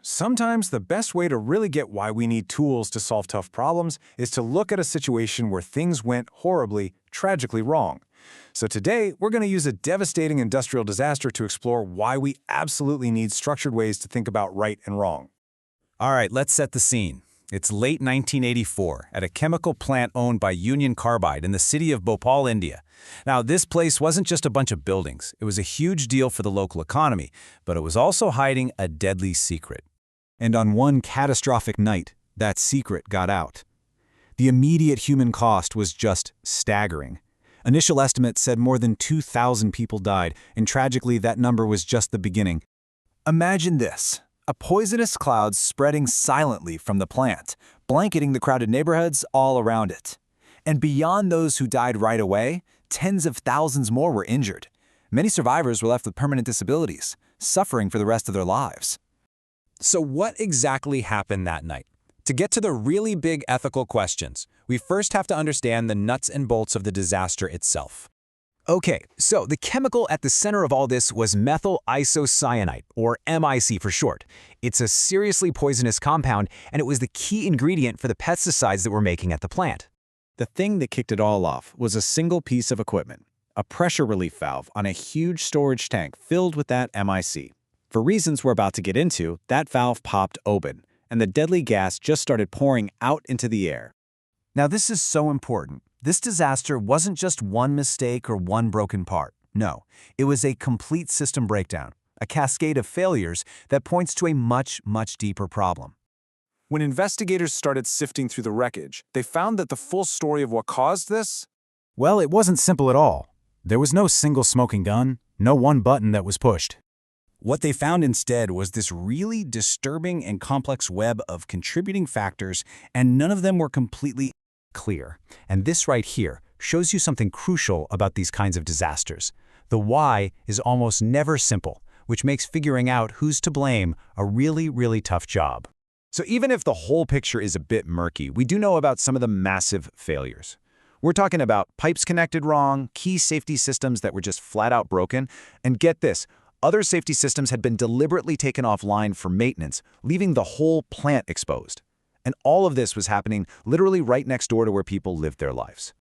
Sometimes the best way to really get why we need tools to solve tough problems is to look at a situation where things went horribly, tragically wrong. So today, we're going to use a devastating industrial disaster to explore why we absolutely need structured ways to think about right and wrong. All right, let's set the scene. It's late 1984 at a chemical plant owned by Union Carbide in the city of Bhopal, India. Now, this place wasn't just a bunch of buildings. It was a huge deal for the local economy, but it was also hiding a deadly secret. And on one catastrophic night, that secret got out. The immediate human cost was just staggering. Initial estimates said more than 2,000 people died, and tragically, that number was just the beginning. Imagine this. A poisonous cloud spreading silently from the plant, blanketing the crowded neighborhoods all around it. And beyond those who died right away, tens of thousands more were injured. Many survivors were left with permanent disabilities, suffering for the rest of their lives. So what exactly happened that night? To get to the really big ethical questions, we first have to understand the nuts and bolts of the disaster itself. Okay, so the chemical at the center of all this was methyl isocyanate, or MIC for short. It's a seriously poisonous compound, and it was the key ingredient for the pesticides that we're making at the plant. The thing that kicked it all off was a single piece of equipment, a pressure relief valve on a huge storage tank filled with that MIC. For reasons we're about to get into, that valve popped open, and the deadly gas just started pouring out into the air. Now this is so important. This disaster wasn't just one mistake or one broken part. No, it was a complete system breakdown, a cascade of failures that points to a much, much deeper problem. When investigators started sifting through the wreckage, they found that the full story of what caused this? Well, it wasn't simple at all. There was no single smoking gun, no one button that was pushed. What they found instead was this really disturbing and complex web of contributing factors, and none of them were completely clear. And this right here shows you something crucial about these kinds of disasters. The why is almost never simple, which makes figuring out who's to blame a really, really tough job. So even if the whole picture is a bit murky, we do know about some of the massive failures. We're talking about pipes connected wrong, key safety systems that were just flat out broken, and get this, other safety systems had been deliberately taken offline for maintenance, leaving the whole plant exposed. And all of this was happening literally right next door to where people lived their lives.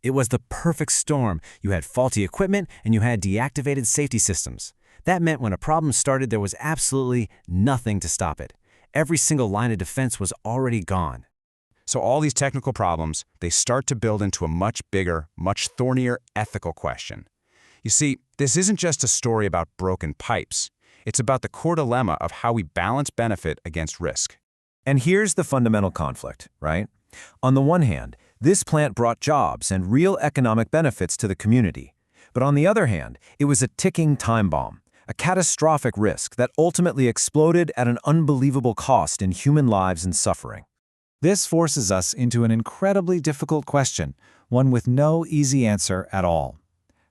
It was the perfect storm. You had faulty equipment and you had deactivated safety systems. That meant when a problem started, there was absolutely nothing to stop it. Every single line of defense was already gone. So all these technical problems, they start to build into a much bigger, much thornier ethical question. You see, this isn't just a story about broken pipes. It's about the core dilemma of how we balance benefit against risk. And here's the fundamental conflict, right? On the one hand, this plant brought jobs and real economic benefits to the community. But on the other hand, it was a ticking time bomb, a catastrophic risk that ultimately exploded at an unbelievable cost in human lives and suffering. This forces us into an incredibly difficult question, one with no easy answer at all.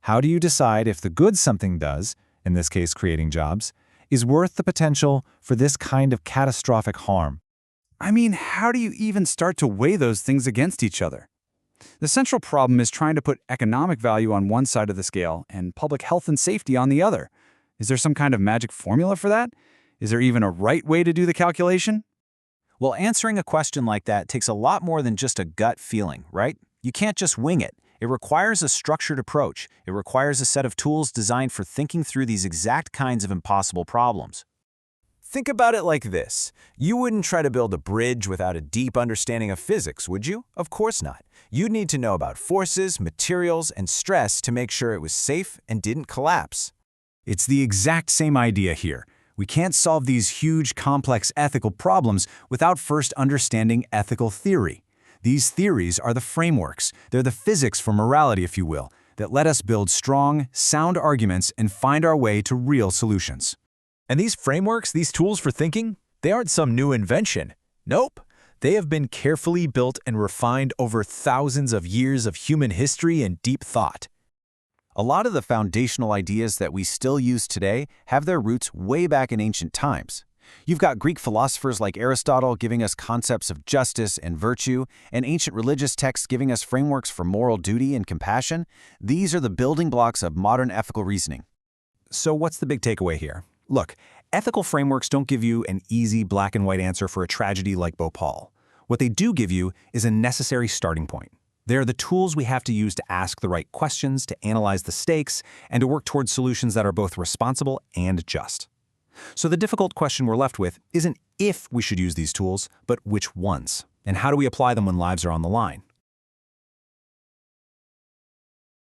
How do you decide if the good something does, in this case creating jobs, is worth the potential for this kind of catastrophic harm? I mean, how do you even start to weigh those things against each other? The central problem is trying to put economic value on one side of the scale and public health and safety on the other. Is there some kind of magic formula for that? Is there even a right way to do the calculation? Well, answering a question like that takes a lot more than just a gut feeling, right? You can't just wing it. It requires a structured approach. It requires a set of tools designed for thinking through these exact kinds of impossible problems. Think about it like this. You wouldn't try to build a bridge without a deep understanding of physics, would you? Of course not. You'd need to know about forces, materials, and stress to make sure it was safe and didn't collapse. It's the exact same idea here. We can't solve these huge, complex ethical problems without first understanding ethical theory. These theories are the frameworks. They're the physics for morality, if you will, that let us build strong, sound arguments and find our way to real solutions. And these frameworks, these tools for thinking, they aren't some new invention. Nope. They have been carefully built and refined over thousands of years of human history and deep thought. A lot of the foundational ideas that we still use today have their roots way back in ancient times. You've got Greek philosophers like Aristotle giving us concepts of justice and virtue, and ancient religious texts giving us frameworks for moral duty and compassion. These are the building blocks of modern ethical reasoning. So what's the big takeaway here? Look, Ethical frameworks don't give you an easy black and white answer for a tragedy like Bhopal. What they do give you is a necessary starting point. They're the tools we have to use to ask the right questions, to analyze the stakes, and to work towards solutions that are both responsible and just. So the difficult question we're left with isn't if we should use these tools, but which ones, and how do we apply them when lives are on the line?